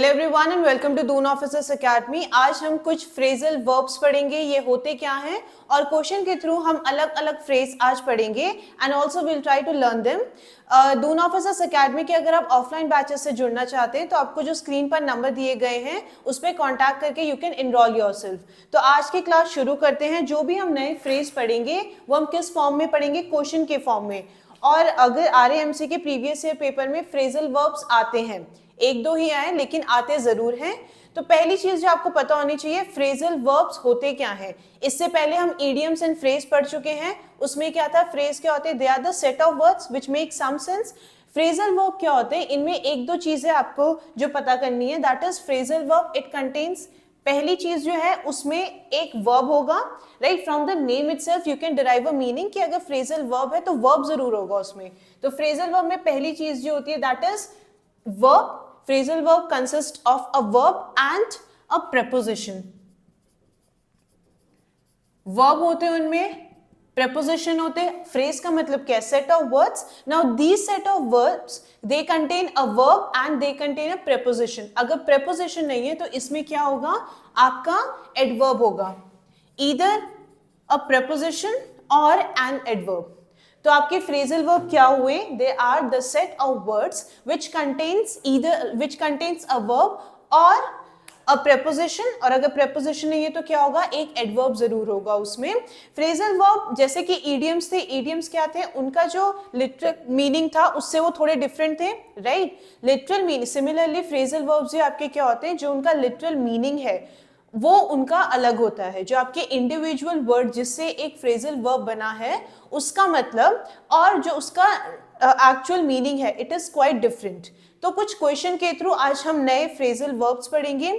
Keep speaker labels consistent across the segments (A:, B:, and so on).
A: Hello everyone and welcome to Doon officers academy. आज हम कुछ फ्रेजल वर्ब्स पढ़ेंगे, ये होते क्या हैं, और क्वेश्चन के थ्रू हम अलग अलग फ्रेज आज पढ़ेंगे and also will try to learn them. Doon officers academy के अगर आप ऑफलाइन बैचेस से जुड़ना चाहते हैं तो आपको जो स्क्रीन पर नंबर दिए गए हैं उस पर कॉन्टैक्ट करके यू कैन इनरोल योरसेल्फ। तो आज की क्लास शुरू करते हैं। जो भी हम नए फ्रेज पढ़ेंगे वो हम किस फॉर्म में पढ़ेंगे? क्वेश्चन के फॉर्म में। और अगर RAMC के प्रीवियस ईयर पेपर में फ्रेजल वर्ब्स आते हैं, एक दो ही आए लेकिन आते जरूर हैं, तो पहली चीज जो आपको पता होनी चाहिए फ्रेजल वर्ब्स होते क्या हैं। इससे पहले हम इडियम्स एंड फ्रेज पढ़ चुके हैं, उसमें क्या था, फ्रेज क्या होते हैं? They are the set of words which make some sense. Phrasal verb क्या होते हैं? इनमें एक दो चीजें आपको जो पता करनी है, that is phrasal verb it contains, पहली चीज जो है उसमें एक वर्ब होगा, right. From the name itself you can derive a meaning कि अगर फ्रेजल वर्ब है तो वर्ब जरूर होगा उसमें। तो फ्रेजल वर्ब में पहली चीज जो होती है that is verb. Phrasal verb consists of a verb and a preposition. Verb होते हैं उनमें, preposition होते हैं। Phrase का मतलब क्या है? Set of words. Now these set of verbs they contain a verb and they contain a preposition. अगर preposition नहीं है तो इसमें क्या होगा? आपका adverb होगा, either a preposition or an adverb. तो आपके फ्रेजल वर्ब क्या हुए? They are the set of words which contains a verb और अ प्रेपोजिशन, और अगर प्रेपोजिशन नहीं है तो क्या होगा? एक एडवर्ब जरूर होगा उसमें। फ्रेजल वर्ब जैसे कि इडियम्स थे, इडियम्स क्या थे? उनका जो लिटरल मीनिंग था उससे वो थोड़े डिफरेंट थे, right. Literal meaning, similarly phrasal verbs जो आपके क्या होते हैं, जो उनका लिटरल मीनिंग है वो उनका अलग होता है। जो आपके इंडिविजुअल वर्ड जिससे एक फ्रेजल वर्ब बना है उसका मतलब और जो उसका एक्चुअल मीनिंग है, इट इज क्वाइट डिफरेंट। तो कुछ क्वेश्चन के थ्रू आज हम नए फ्रेजल वर्ब्स पढ़ेंगे।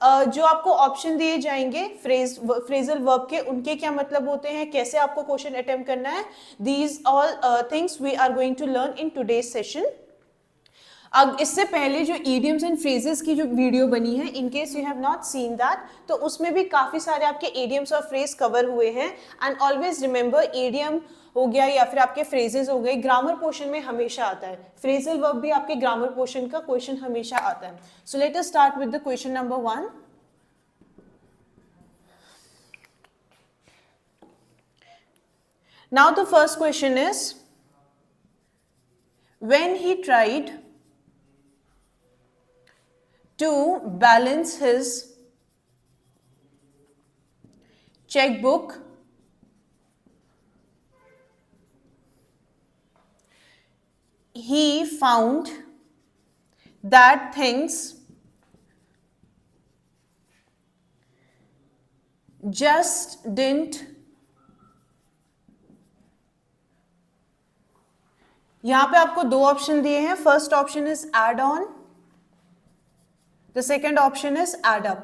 A: जो आपको ऑप्शन दिए जाएंगे फ्रेजल वर्ब के, उनके क्या मतलब होते हैं, कैसे आपको क्वेश्चन अटेम्प्ट करना है, these all things we are going to learn in today's session. अब इससे पहले जो इडियम्स एंड फ्रेजेस की जो वीडियो बनी है, in case you have not seen that, तो उसमें भी काफ़ी सारे आपके इडियम्स और फ्रेज कवर हुए हैं। एंड ऑलवेज रिमेंबर, इडियम हो गया या फिर आपके फ्रेजेस हो गए, ग्रामर पोर्शन में हमेशा आता है। फ्रेजल वर्ब भी आपके ग्रामर पोर्शन का क्वेश्चन हमेशा आता है। So let us start with the question number 1। Now the first question is, when he tried to balance his checkbook, he found that things just didn't. यहां पे आपको दो ऑप्शन दिए हैं। First option is add on, the second option is add up.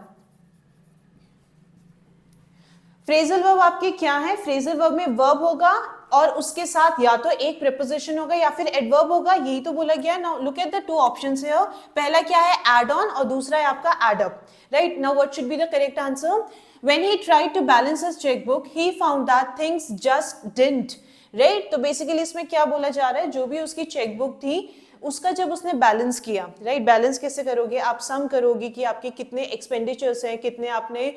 A: Phrasal verb आपके क्या है? Phrasal verb में वर्ब होगा और उसके साथ या तो एक प्रीपोजिशन होगा या फिर एडवर्ब होगा, यही तो बोला गया। Now look at the two options here. पहला क्या है? एड ऑन, और दूसरा है आपका add up, right. Now what should be the correct answer? When he tried to balance his chequebook he found that things just didn't, right. तो basically इसमें क्या बोला जा रहा है, जो भी उसकी चेकबुक थी उसका जब उसने बैलेंस किया, राइट। बैलेंस कैसे करोगे? आप सम करोगे कि आपके कितने एक्सपेंडिचर्स हैं, कितने आपने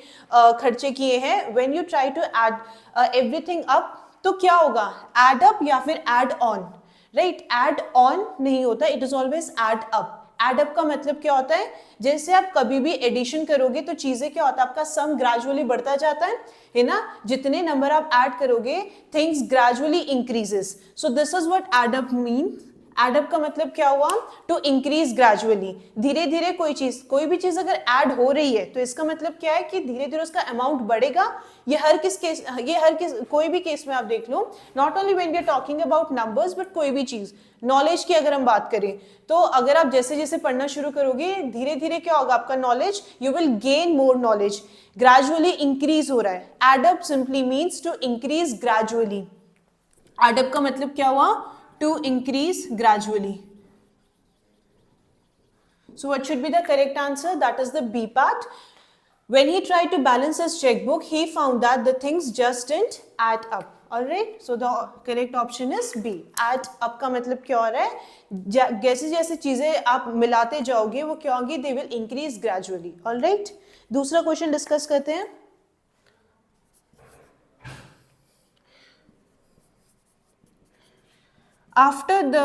A: खर्चे किए हैं। When you try to add everything up, तो क्या होगा? ऐड अप या फिर add on, right. Add on नहीं होता, it is always add up. Add up का मतलब क्या होता है? जैसे आप कभी भी एडिशन करोगे तो चीजें क्या होता है, आपका सम ग्रेजुअली बढ़ता जाता है ना। जितने नंबर आप ऐड करोगे things gradually increases. So this is what add up mean. Add up का मतलब क्या हुआ? टू इंक्रीज ग्रेजुअली, धीरे धीरे कोई भी चीज अगर ऐड हो रही है तो इसका मतलब क्या है कि धीरे धीरे उसका अमाउंट बढ़ेगा। ये हर किस कोई भी केस में आप देख लो, not only when we are talking about numbers but कोई भी चीज, नॉलेज की अगर हम बात करें तो अगर आप जैसे जैसे पढ़ना शुरू करोगे धीरे धीरे क्या होगा आपका knowledge, you will gain more knowledge, gradually increase हो रहा है। Add up simply means to increase gradually. Add up का मतलब क्या हुआ? To increase gradually. So what should be the correct answer? That is the B part. When he tried to balance his checkbook, he found that the things just didn't add up. Alright, so the correct option is B add up का मतलब क्या हो रहा है, जैसे जैसे चीजें आप मिलाते जाओगे वो क्या होंगी, they will increase gradually. Alright, दूसरा क्वेश्चन डिस्कस करते हैं। After the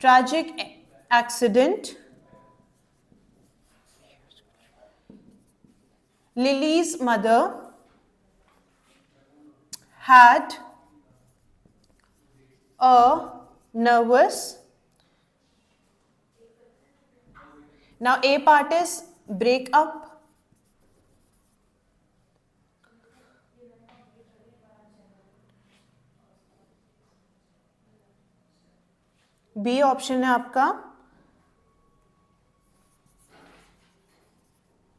A: tragic accident Lily's mother had a nervous. Now A part is break up. B option है आपका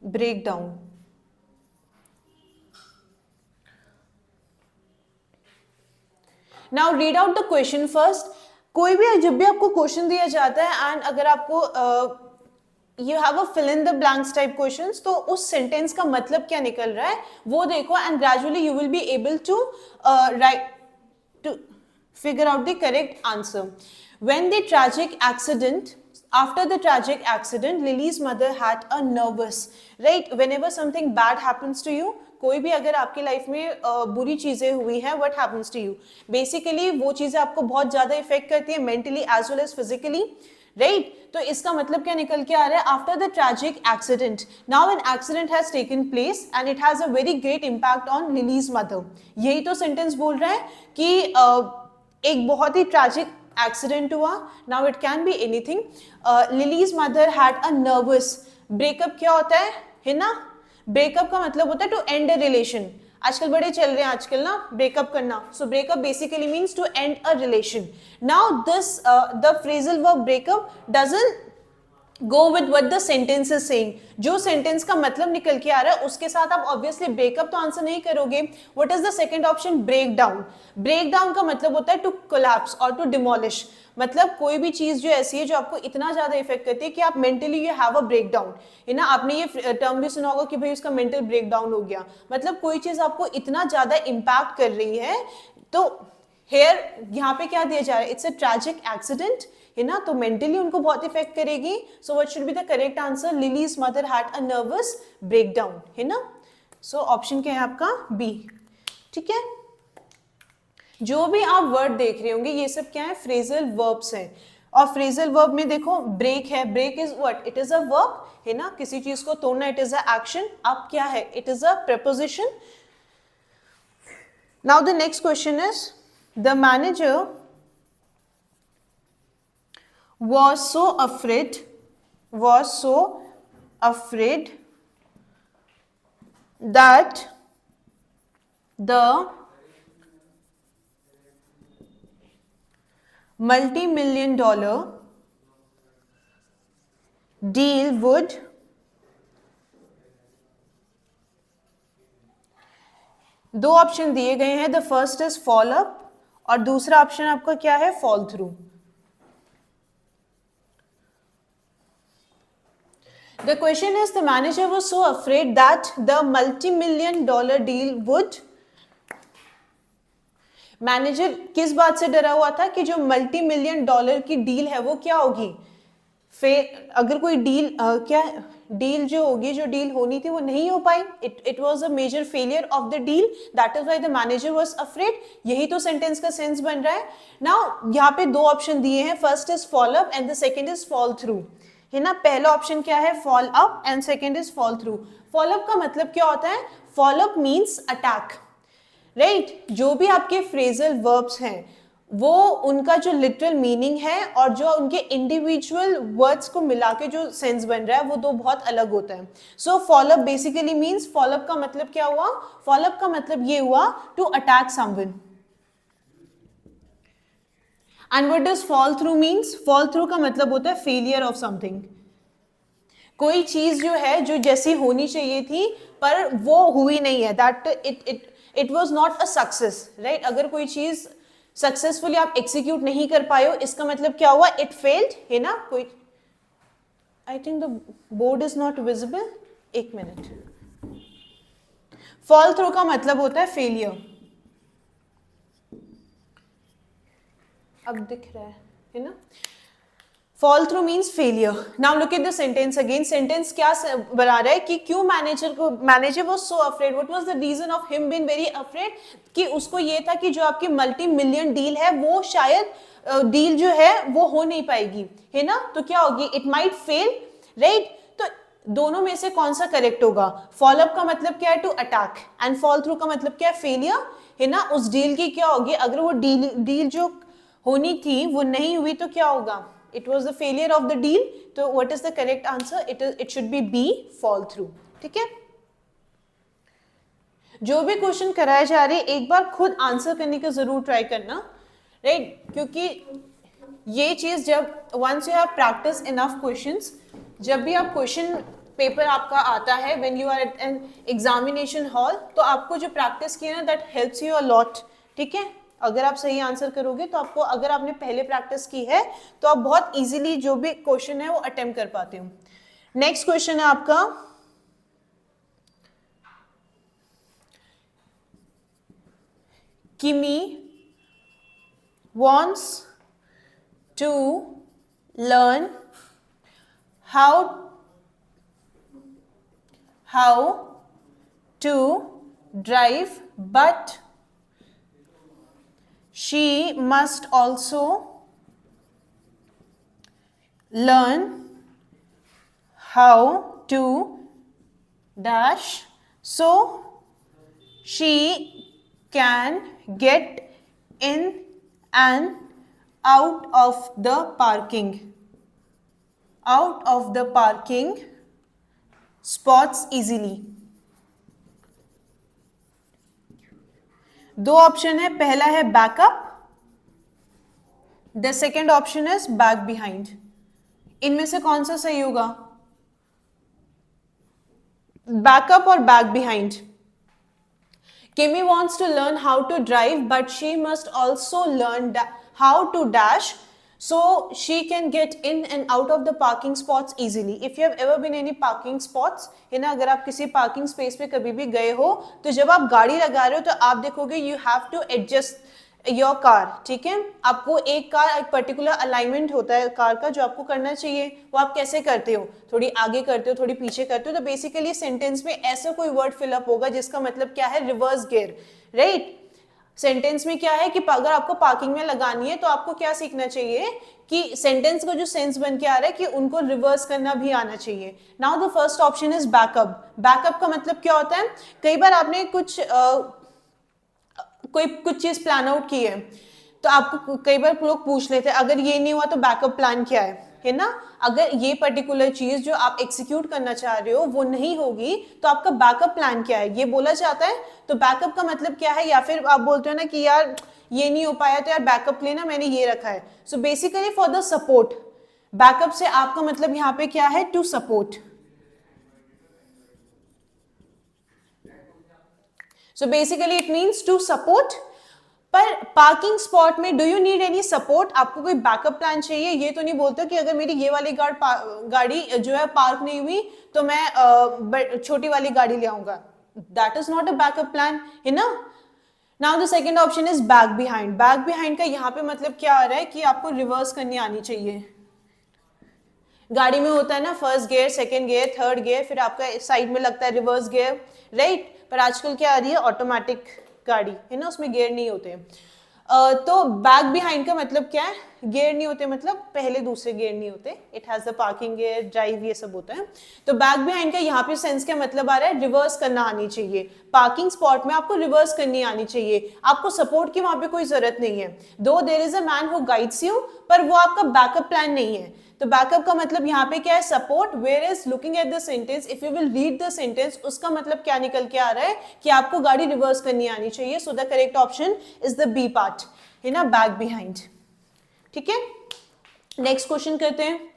A: break down. Now read out the question first. कोई भी जब भी आपको क्वेश्चन दिया जाता है एंड अगर आपको you have a fill in the blanks type questions, तो उस सेंटेंस का मतलब क्या निकल रहा है वो देखो and gradually you will be able to write to figure out the correct answer. When the tragic accident, after the tragic accident, Lily's mother had a nervous, right? Whenever something bad happens to you, कोई भी अगर आपकी life में बुरी चीजें हुई हैं, what happens to you? Basically वो चीजें आपको बहुत ज्यादा इफेक्ट करती है mentally as well as physically, right? तो इसका मतलब क्या निकल के आ रहा है, after the tragic accident, now an accident has taken place and it has a very great impact on lilies mother. यही तो सेंटेंस बोल रहा है कि एक बहुत ही ट्रैजिक एक्सीडेंट हुआ। Now it can be anything. Lilies mother had a nervous. Breakup क्या होता है ना, ब्रेकअप का मतलब होता है टू एंड अ रिलेशन। आजकल बड़े चल रहे हैं आजकल ना ब्रेकअप करना, so breakup basically means to end a relation. Now this the phrasal verb breakup doesn't go with what the sentence is saying. जो सेंटेंस का मतलब निकल के आ रहा है उसके साथ आप ऑब्वियसली ब्रेकअप तो आंसर नहीं करोगे। What is the second option, break down. Break down का मतलब होता है टू कोलैप्स और टू डिमोलिश। मतलब कोई भी चीज जो ऐसी है जो आपको इतना ज्यादा इफेक्ट करती है कि आप mentally you have a break down, है ना। आपने ये टर्म भी सुना होगा कि भाई उसका मेंटल ब्रेक डाउन हो गया। मतलब कोई चीज आपको इतना ज्यादा इम्पैक्ट कर रही है। तो हेयर यहाँ पे क्या दिया जा रहा है, इट्स अ ट्रैजिक एक्सीडेंट, है ना, तो मेंटली उनको बहुत इफेक्ट करेगी। सो what should be the correct answer, lilies mother had a nervous breakdown, है ना। सो ऑप्शन क्या है आपका बी, ठीक है। जो भी आप वर्ड देख रहे होंगे ये सब क्या है, फ्रेजल वर्ब्स हैं। और फ्रेजल वर्ब में देखो ब्रेक है, break is what, it is a verb, है ना, किसी चीज को तोड़ना, इट इज अ एक्शन। अब क्या है, it is a preposition. Now the next question is, the manager was so afraid that the multi-million-dollar deal would दो ऑप्शन दिए गए हैं, the first is fall up और दूसरा ऑप्शन आपका क्या है, fall through. The question is, the manager was so afraid that the multi-million-dollar deal would. Manager किस बात से डरा हुआ था कि जो $multi-million की डील है वो क्या होगी, फिर अगर कोई डील क्या डील जो होगी, जो डील होनी थी वो नहीं हो पाई, it was a major failure of the deal, that is why the manager was afraid. यही तो सेंटेंस का सेंस बन रहा है। नाउ यहाँ पे दो ऑप्शन दिए हैं, first is fall up and the second is fall through, है ना। पहला ऑप्शन क्या है, fall up and second is fall through. Fall up का मतलब क्या होता है, fall up means attack, right. जो भी आपके फ्रेजल वर्ब्स हैं वो उनका जो लिटरल मीनिंग है और जो उनके इंडिविजुअल वर्ड्स को मिला के जो सेंस बन रहा है वो दो बहुत अलग होता है। So follow up basically means, follow up का मतलब क्या हुआ, फॉलोअप का मतलब ये हुआ to attack someone. And what does fall through means, fall through का मतलब होता है फेलियर ऑफ समथिंग। कोई चीज जो है जो जैसी होनी चाहिए थी पर वो हुई नहीं है, that it was not a success, right. अगर कोई चीज सक्सेसफुली आप एग्जीक्यूट नहीं कर पाए हो, इसका मतलब क्या हुआ, इट फेल्ड, है ना। कोई, I think the board is not visible, एक मिनट। फॉल थ्रू का मतलब होता है फेलियर। अब दिख रहा है ना? Fall through means failure. Now look at the sentence again. Sentence क्या बना रहा है कि क्यों manager was so afraid, what was the reason of him being very afraid, कि उसको ये था कि जो आपकी मल्टी मिलियन डील है वो शायद डील जो है वो हो नहीं पाएगी, है ना? तो क्या होगी? It might fail, right? तो दोनों में से कौन सा करेक्ट होगा? फॉलो अप का मतलब क्या है? To attack, and fall through का मतलब क्या है? फेलियर, है ना? उस डील की क्या होगी? अगर वो डील जो होनी थी वो नहीं हुई तो क्या होगा? It was the failure of the deal. तो what is the correct answer? It should be B, fall through. ठीक है? जो भी क्वेश्चन कराए जा रहे एक बार खुद आंसर करने का जरूर ट्राई करना, राइट? क्योंकि ये चीज जब once you have practiced enough questions, जब भी आप क्वेश्चन पेपर आपका आता है when you are at an examination hall, तो आपको जो प्रैक्टिस की है ना that helps you a lot. ठीक है? अगर आप सही आंसर करोगे तो आपको, अगर आपने पहले प्रैक्टिस की है तो आप बहुत इजीली जो भी क्वेश्चन है वो अटेम्प्ट कर पाते हो। नेक्स्ट क्वेश्चन है आपका, किमी wants to learn how to drive, but she must also learn how to dash so she can get in and out of the parking spots easily. दो ऑप्शन है, पहला है backup, the second option is back behind. इनमें से कौन सा सही होगा? बैकअप और back behind. Kimi wants to learn how to drive, but she must also learn how to dash so she can get in and out of the parking spots easily. If you have ever been any parking spots, है ना, अगर आप किसी parking space पे कभी भी गए हो तो जब आप गाड़ी लगा रहे हो तो आप देखोगे you have to adjust your car, ठीक है? आपको एक पर्टिकुलर अलाइनमेंट होता है कार का जो आपको करना चाहिए, वो आप कैसे करते हो? थोड़ी आगे करते हो, थोड़ी पीछे करते हो। तो बेसिकली सेंटेंस में ऐसा कोई वर्ड फिलअप होगा जिसका मतलब क्या है? Reverse gear, right? सेंटेंस में क्या है कि अगर आपको पार्किंग में लगानी है तो आपको क्या सीखना चाहिए कि सेंटेंस का जो सेंस बन के आ रहा है कि उनको रिवर्स करना भी आना चाहिए। Now the first option is backup. Backup का मतलब क्या होता है? कई बार आपने कुछ चीज प्लान आउट की है तो आपको कई बार लोग पूछ लेते हैं अगर ये नहीं हुआ तो बैकअप प्लान क्या है ना? अगर ये पर्टिकुलर चीज जो आप एग्जीक्यूट करना चाह रहे हो वो नहीं होगी तो आपका बैकअप प्लान क्या है, ये बोला जाता है। तो बैकअप का मतलब क्या है? या फिर आप बोलते हो ना कि यार ये नहीं हो पाया तो यार बैकअप लेना, मैंने ये रखा है। So basically for the support, backup से आपका मतलब यहाँ पे क्या है? To support. So basically it means to support। पर पार्किंग स्पॉट में do you need any support? आपको कोई बैकअप प्लान चाहिए? ये तो नहीं बोलते कि अगर मेरी ये वाली गाड़ी जो है पार्क नहीं हुई तो मैं छोटी वाली गाड़ी ले आऊंगा। That is not a backup plan, है ना? Now the second option is back behind. Back behind का यहाँ पे मतलब क्या आ रहा है कि आपको रिवर्स करनी आनी चाहिए। गाड़ी में होता है ना first gear, second gear, third gear, फिर आपका साइड में लगता है रिवर्स गियर, राइट? पर आजकल क्या आ रही है? ऑटोमेटिक गाड़ी, है ना, उसमें गियर नहीं होते। तो बैक बिहाइंड का मतलब क्या है? गियर नहीं होते मतलब पहले दूसरे गियर नहीं होते। It has the parking gear, drive, ये सब होता है। तो बैक बिहाइंड का यहाँ पे सेंस क्या मतलब आ रहा है? रिवर्स करना आनी चाहिए। पार्किंग स्पॉट में आपको रिवर्स करनी आनी चाहिए। आपको सपोर्ट की वहां पे कोई जरूरत नहीं है। Though there is a man who guides you, पर वो आपका बैकअप प्लान नहीं है। तो बैकअप का मतलब यहाँ पे क्या है? Support. Where is looking at the sentence, if you will read the sentence, उसका मतलब क्या निकल के आ रहा है कि आपको गाड़ी रिवर्स करनी आनी चाहिए। So the correct option is the B part, है ना, बैक बिहाइंड। ठीक है, नेक्स्ट क्वेश्चन करते हैं।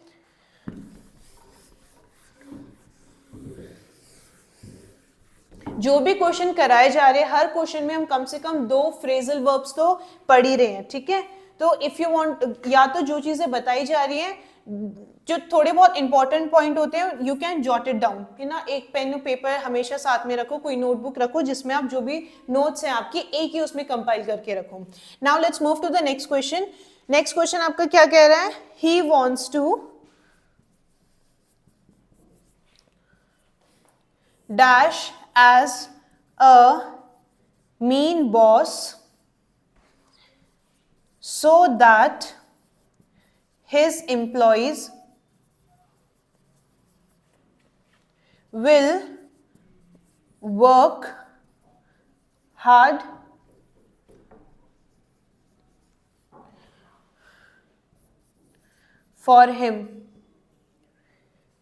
A: जो भी क्वेश्चन कराए जा रहे हैं हर क्वेश्चन में हम कम से कम 2 फ्रेजल वर्ब्स तो पढ़ ही रहे हैं। ठीक है, तो इफ यू वांट, या तो जो चीजें बताई जा रही हैं, जो थोड़े बहुत इंपॉर्टेंट पॉइंट होते हैं, you can jot it down, है ना। एक पेन और पेपर हमेशा साथ में रखो, कोई नोटबुक रखो जिसमें आप जो भी नोट्स हैं आपकी एक ही उसमें कंपाइल करके रखो। Now let's move to the next question. Next question आपका क्या कह रहा है? He wants to dash as a mean boss so that his employees will work hard for him।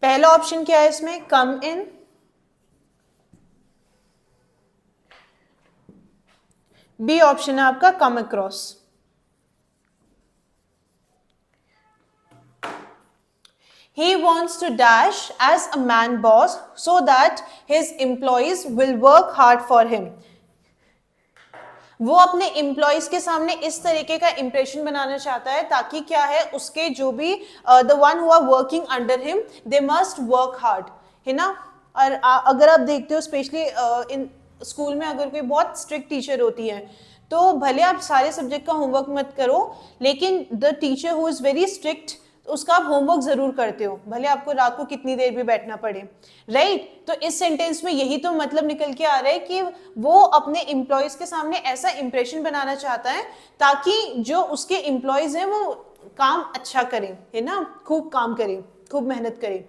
A: पहला ऑप्शन क्या है इसमें? कम इन। बी ऑप्शन है आपका come across. He wants to dash as a man boss so that his employees will work hard for him। वो अपने employees के सामने इस तरीके का इंप्रेशन बनाना चाहता है ताकि क्या है, उसके जो भी the one who are working under him they must work hard, है ना। और अगर आप देखते हो स्पेशली इन स्कूल में अगर कोई बहुत स्ट्रिक्ट टीचर होती है तो भले आप सारे सब्जेक्ट का होमवर्क मत करो, लेकिन the teacher who is very strict उसका आप होमवर्क जरूर करते हो, भले आपको रात को कितनी देर भी बैठना पड़े, राइट। तो इस सेंटेंस में यही तो मतलब निकल के आ रहा है कि वो अपने एम्प्लॉयज के सामने ऐसा इंप्रेशन बनाना चाहता है ताकि जो उसके एम्प्लॉयज हैं वो काम अच्छा करें, है ना, खूब काम करें, खूब मेहनत करें।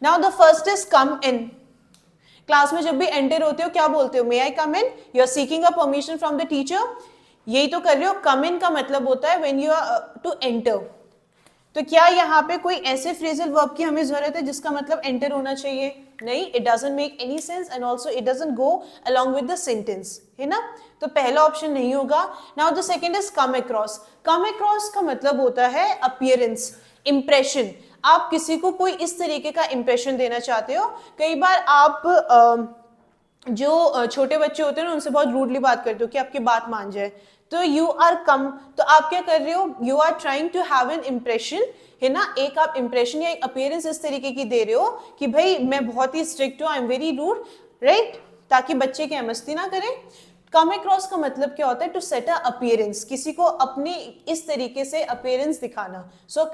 A: Now the first is come in. Class में जब भी एंटर होते हो क्या बोलते हो? May I come in? You are seeking a permission from the teacher, यही तो कर रहे हो। कम इन का मतलब होता है when you are to enter. तो क्या यहाँ पे कोई ऐसे फ्रेजल वर्ब की हमें जरूरत है जिसका मतलब एंटर होना चाहिए? नहीं, it doesn't make any sense and also it doesn't go along with the sentence, है ना। तो पहला ऑप्शन नहीं होगा। Now the second is come across. Come across का मतलब होता है अपीयरेंस, इंप्रेशन। आप किसी को कोई इस तरीके का इंप्रेशन देना चाहते हो। कई बार आप जो छोटे बच्चे होते हैं ना उनसे बहुत रूडली बात करते हो कि आपकी बात मान जाए, तो यू आर कम, तो आप क्या कर रहे हो? You are trying to have an impression, है ना। एक आप इंप्रेशन या एक अपीयरेंस इस तरीके की दे रहे हो कि भाई मैं बहुत ही स्ट्रिक्ट हूँ, I am very rude, right, ताकि बच्चे क्या मस्ती ना करें। कम अक्रॉस का मतलब क्या होता है? टू सेट अ अपीयरेंस, किसी को अपनी इस तरीके से अपीयरेंस दिखाना। So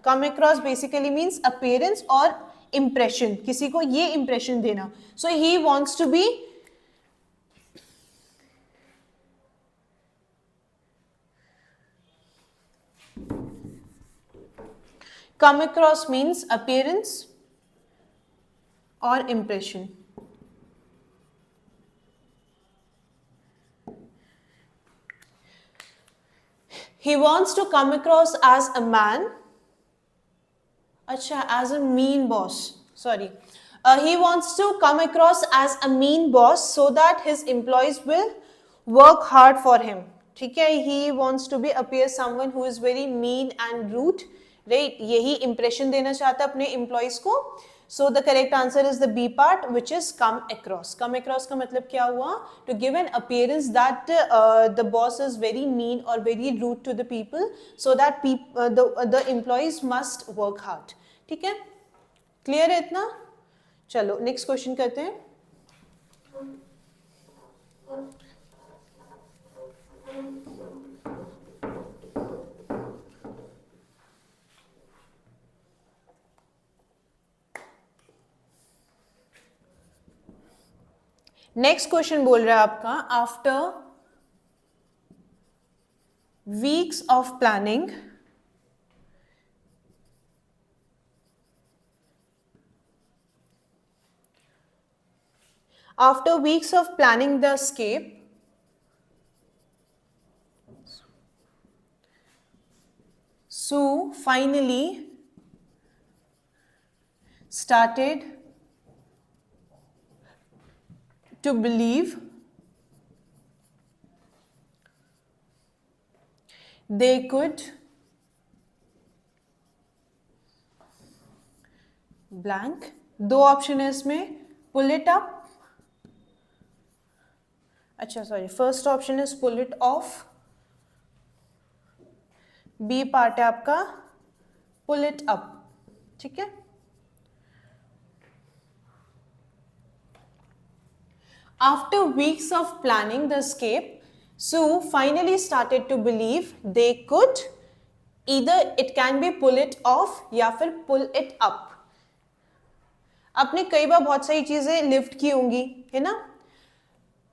A: come across basically means appearance और इंप्रेशन, किसी को ये इंप्रेशन देना। So he wants to be come across means appearance or impression। He wants to come across as a man, अच्छा, as a mean boss, sorry, he wants to come across as a mean boss so that his employees will work hard for him। ठीक है, he wants to be appear someone who is very mean and rude, right, यही impression देना चाहता है अपने employees को। So the correct answer is the B part which is come across. Come across का मतलब क्या हुआ? To give an appearance that the boss is very mean और very rude to the people so that the employees must work hard. ठीक है, clear है इतना? चलो नेक्स्ट क्वेश्चन करते हैं। नेक्स्ट क्वेश्चन बोल रहा है आपका, after weeks of planning the escape, Sue finally started to believe they could blank। दो ऑप्शन है इसमें, pull it up, अच्छा sorry, first option is pull it off, B part है आपका पुल इट अप, ठीक है। After weeks of planning the escape, Sue finally started to believe they could either it can be pull it off या फिर pull it up. आपने कई बार बहुत सारी चीजें लिफ्ट की होंगी, है ना।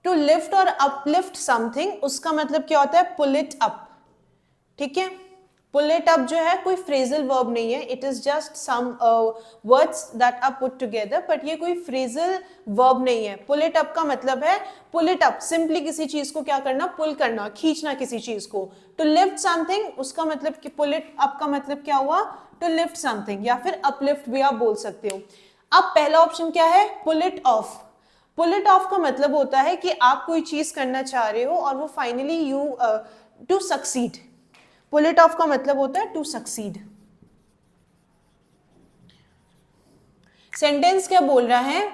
A: टू लिफ्ट और अपलिफ्ट समथिंग, उसका मतलब क्या होता है, पुल इट अप, ठीक है। पुल इट अप जो है कोई फ्रेजल वर्ब नहीं है, it is just some words that are put together, but ये कोई फ्रेजल वर्ब नहीं है। पुल इट अप का मतलब है पुल इट अप, सिंपली किसी चीज को क्या करना, पुल करना, खींचना किसी चीज को। टू लिफ्ट समथिंग, उसका मतलब कि पुल इट अप का मतलब क्या हुआ, टू लिफ्ट समथिंग, या फिर अपलिफ्ट भी आप बोल सकते हो। अब पहला ऑप्शन क्या है, pull it off. Pull it off का मतलब होता है कि आप कोई चीज करना चाह रहे हो और वो finally you to succeed. Pull it off का मतलब होता है टू सक्सीड। सेंटेंस क्या बोल रहा है,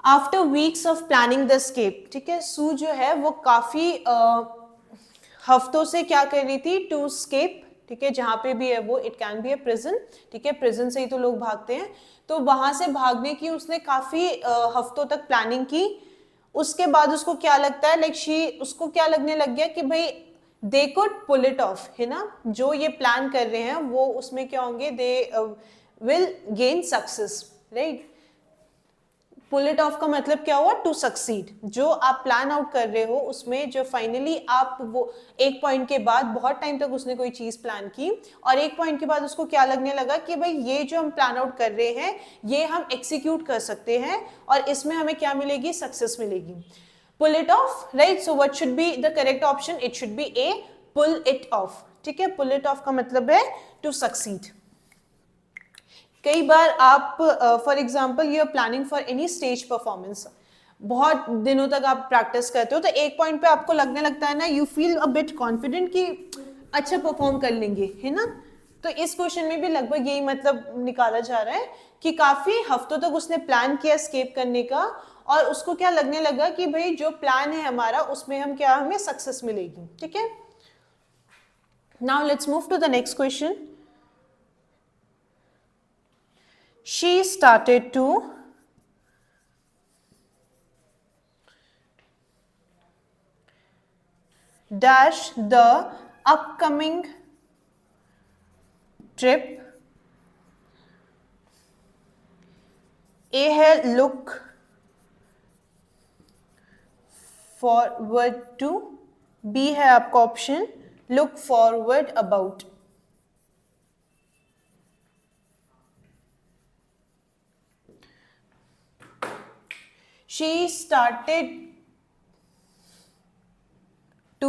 A: after weeks of planning the escape, ठीक है। सू जो है वो काफी हफ्तों से क्या कर रही थी, टू एस्केप, ठीक है। जहां पे भी है वो, it can be a prison, ठीक है, प्रिजन से ही तो लोग भागते हैं, तो वहां से भागने की उसने काफी हफ्तों तक प्लानिंग की। उसके बाद उसको क्या लगता है, उसको क्या लगने लग गया कि भाई they could pull it off, है ना। जो ये प्लान कर रहे हैं वो उसमें क्या होंगे, they will gain success, right. Pull it off का मतलब क्या हुआ, टू सक्सीड। जो आप प्लान आउट कर रहे हो उसमें जो फाइनली आप वो एक पॉइंट के बाद, बहुत टाइम तक उसने कोई चीज प्लान की और एक पॉइंट के बाद उसको क्या लगने लगा कि भाई ये जो हम प्लान आउट कर रहे हैं ये हम एग्जीक्यूट कर सकते हैं और इसमें हमें क्या मिलेगी, सक्सेस मिलेगी। Pull it off, right. So what should be the correct option, it should be A, pull it off, ठीक है। पुल इट ऑफ का मतलब है टू सक्सीड। कई बार आप for example you are planning for any stage performance, बहुत दिनों तक आप प्रैक्टिस करते हो, तो एक पॉइंट पे आपको लगने लगता है ना, you feel a bit confident कि अच्छा परफॉर्म कर लेंगे, है ना। तो इस क्वेश्चन में भी लगभग यही मतलब निकाला जा रहा है कि काफी हफ्तों तक उसने प्लान किया एस्केप करने का और उसको क्या लगने लगा कि भाई जो प्लान है हमारा उसमें हम क्या, हमें सक्सेस मिलेगी, ठीक है। Now let's move to the next question. She started to dash the upcoming trip. A है look forward to, B है आपका option look forward about. She started to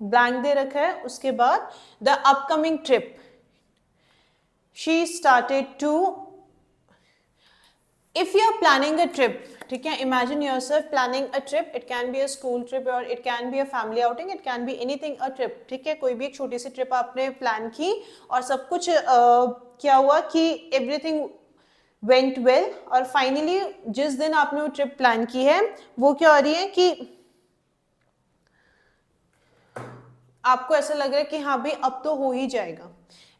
A: blank दे रखा है, उसके बाद the upcoming trip. She started to, if you are planning a trip, ठीक है, imagine yourself planning a trip, it can be a school trip or it can be a family outing, it can be anything a trip, ठीक है। कोई भी एक छोटी सी trip आपने plan की और सब कुछ क्या हुआ कि everything went well और फाइनली जिस दिन आपने वो ट्रिप प्लान की है वो क्या हो रही है कि आपको ऐसा लग रहा है कि हाँ भाई अब तो हो ही जाएगा,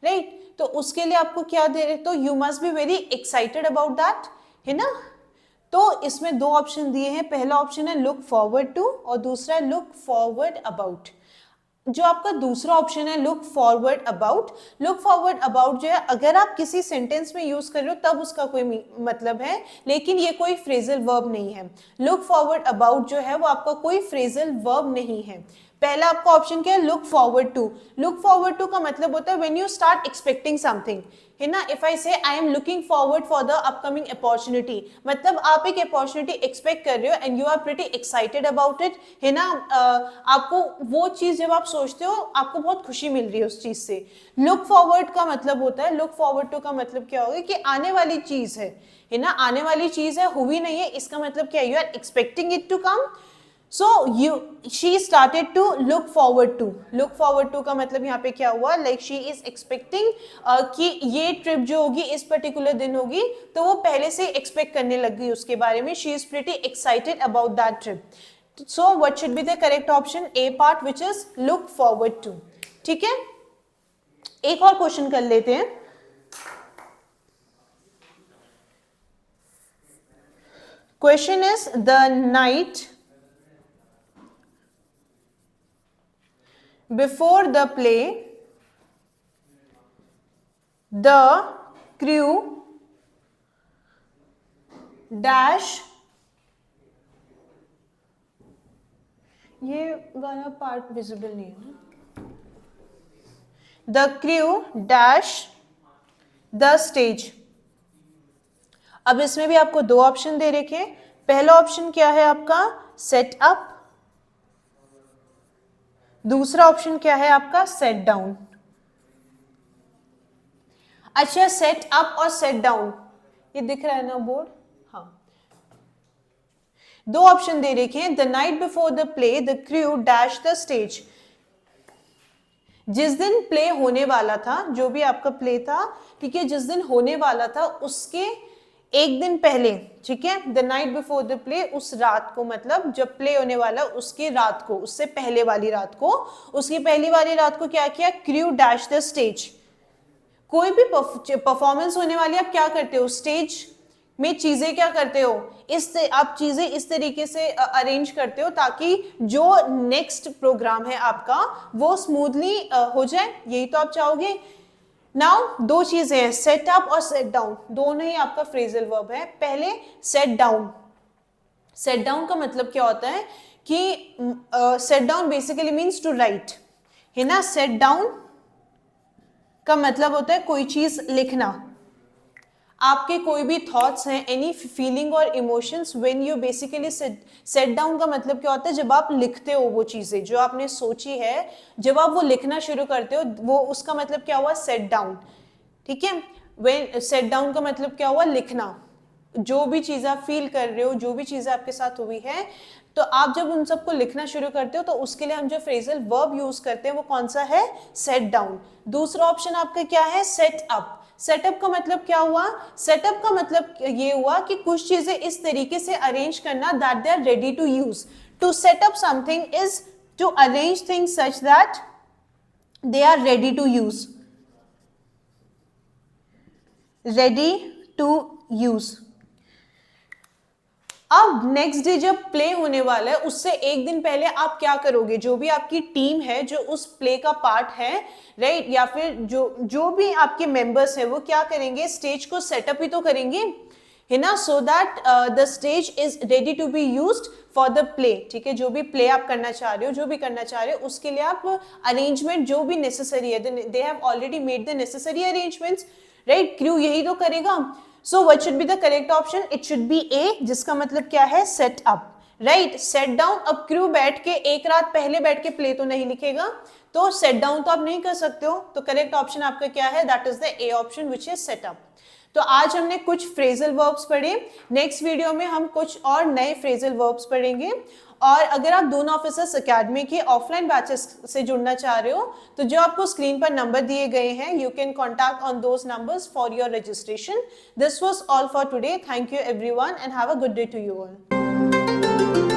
A: राइट। तो उसके लिए आपको क्या दे रहे, तो you must be very excited about that, है ना। तो इसमें दो ऑप्शन दिए हैं, पहला ऑप्शन है लुक फॉरवर्ड टू और दूसरा है लुक फॉरवर्ड अबाउट। जो आपका दूसरा ऑप्शन है look forward about, look forward about जो है अगर आप किसी सेंटेंस में यूज कर रहे हो तब उसका कोई मतलब है, लेकिन ये कोई फ्रेजल वर्ब नहीं है। लुक फॉरवर्ड अबाउट जो है वो आपका कोई फ्रेजल वर्ब नहीं है। पहला आपका ऑप्शन क्या है, look forward to. Look forward to का मतलब होता है when you start expecting something, है ना। If I say I am looking forward for the upcoming opportunity, मतलब आप एक अपॉर्चुनिटी एक्सपेक्ट कर रहे हो and you are pretty excited about it, है ना। आपको वो चीज जब आप सोचते हो आपको बहुत खुशी मिल रही है उस चीज से। लुक फॉरवर्ड का मतलब होता है, लुक फॉरवर्ड टू का मतलब क्या होगा कि आने वाली चीज है ना, आने वाली चीज है, हुई नहीं है, इसका मतलब क्या है, you are expecting it to come. So she started to look forward to, look forward to का मतलब यहाँ पे क्या हुआ, लाइक शी इज एक्सपेक्टिंग कि ये ट्रिप जो होगी इस पर्टिकुलर दिन होगी, तो वो पहले से एक्सपेक्ट करने लग गई उसके बारे में, she is pretty excited about that trip. So what should be the correct option, A part which is look forward to. ठीक है, एक और क्वेश्चन कर लेते हैं. Question is the night before the play, the crew dash, ये वाला part visible नहीं है ना, the crew dash the stage. अब इसमें भी आपको दो ऑप्शन दे रखे हैं. पहला ऑप्शन क्या है आपका, सेट अप. दूसरा ऑप्शन क्या है आपका, सेट डाउन. अच्छा, सेट अप और सेट डाउन ये दिख रहा है ना बोर्ड, हाँ. दो ऑप्शन दे रखे हैं. The night before the play the crew dash the stage. जिस दिन प्ले होने वाला था, जो भी आपका प्ले था, ठीक है, जिस दिन होने वाला था उसके एक दिन पहले, ठीक है, the night before the play, उस रात को, मतलब जब प्ले होने वाला उसके रात को, उससे पहले वाली रात को, उसकी पहली वाली रात को क्या किया, क्रू डैश द स्टेज. कोई भी परफॉर्मेंस होने वाली, आप क्या करते हो, स्टेज में चीजें क्या करते हो, आप चीजें इस तरीके से अरेंज करते हो ताकि जो नेक्स्ट प्रोग्राम है आपका वो स्मूथली हो जाए, यही तो आप चाहोगे. नाउ दो चीजें हैं, सेट अप और सेट डाउन, दोनों ही आपका फ्रेजल वर्ब है. पहले सेट डाउन. सेट डाउन का मतलब क्या होता है कि set down basically means to write, है ना. सेट डाउन का मतलब होता है कोई चीज लिखना. आपके कोई भी थॉट्स हैं, एनी फीलिंग और emotions, when you basically set down का मतलब क्या होता है, जब आप लिखते हो वो चीजें जो आपने सोची है, जब आप वो लिखना शुरू करते हो, वो उसका मतलब क्या हुआ, सेट डाउन. ठीक है, व्हेन सेट डाउन का मतलब क्या हुआ, लिखना. जो भी चीज आप फील कर रहे हो, जो भी चीजें आपके साथ हुई है, तो आप जब उन सबको लिखना शुरू करते हो तो उसके लिए हम जो फ्रेजल वर्ब यूज करते हैं वो कौन सा है, सेट डाउन. दूसरा ऑप्शन आपका क्या है, सेट अप. सेटअप का मतलब क्या हुआ, सेटअप का मतलब ये हुआ कि कुछ चीजें इस तरीके से अरेंज करना that they are ready to use. To set up something is to arrange things such that they are ready to use. Ready to use. अब नेक्स्ट डे जब प्ले होने वाला है उससे एक दिन पहले आप क्या करोगे, जो भी आपकी टीम है जो उस प्ले का पार्ट है, राइट, या फिर जो भी आपके मेंबर्स हैं वो क्या करेंगे, स्टेज को सेटअप ही तो करेंगे, है ना, so that the stage is ready to be used for the play. ठीक है, जो भी प्ले आप करना चाह रहे हो, जो भी करना चाह रहे हो, उसके लिए आप अरेंजमेंट जो भी नेसेसरी है, they have already made the necessary arrangements, right. Crew यही तो करेगा. So what should be the correct option? It should be A, जिसका मतलब क्या है, set up, right? Set down. अब क्रू बैठ के एक रात पहले बैठ के प्ले तो नहीं लिखेगा, तो set down तो आप नहीं कर सकते हो. तो करेक्ट ऑप्शन आपका क्या है, that is the A option which is set up. तो आज हमने कुछ फ्रेजल वर्ब्स पढ़े. नेक्स्ट वीडियो में हम कुछ और नए फ्रेजल वर्ब्स पढ़ेंगे. और अगर आप दून ऑफिसर्स एकेडमी के ऑफलाइन बैचेस से जुड़ना चाह रहे हो तो जो आपको स्क्रीन पर नंबर दिए गए हैं, you can contact on those numbers for your registration. This was all for today. Thank you everyone and have a good day to you all.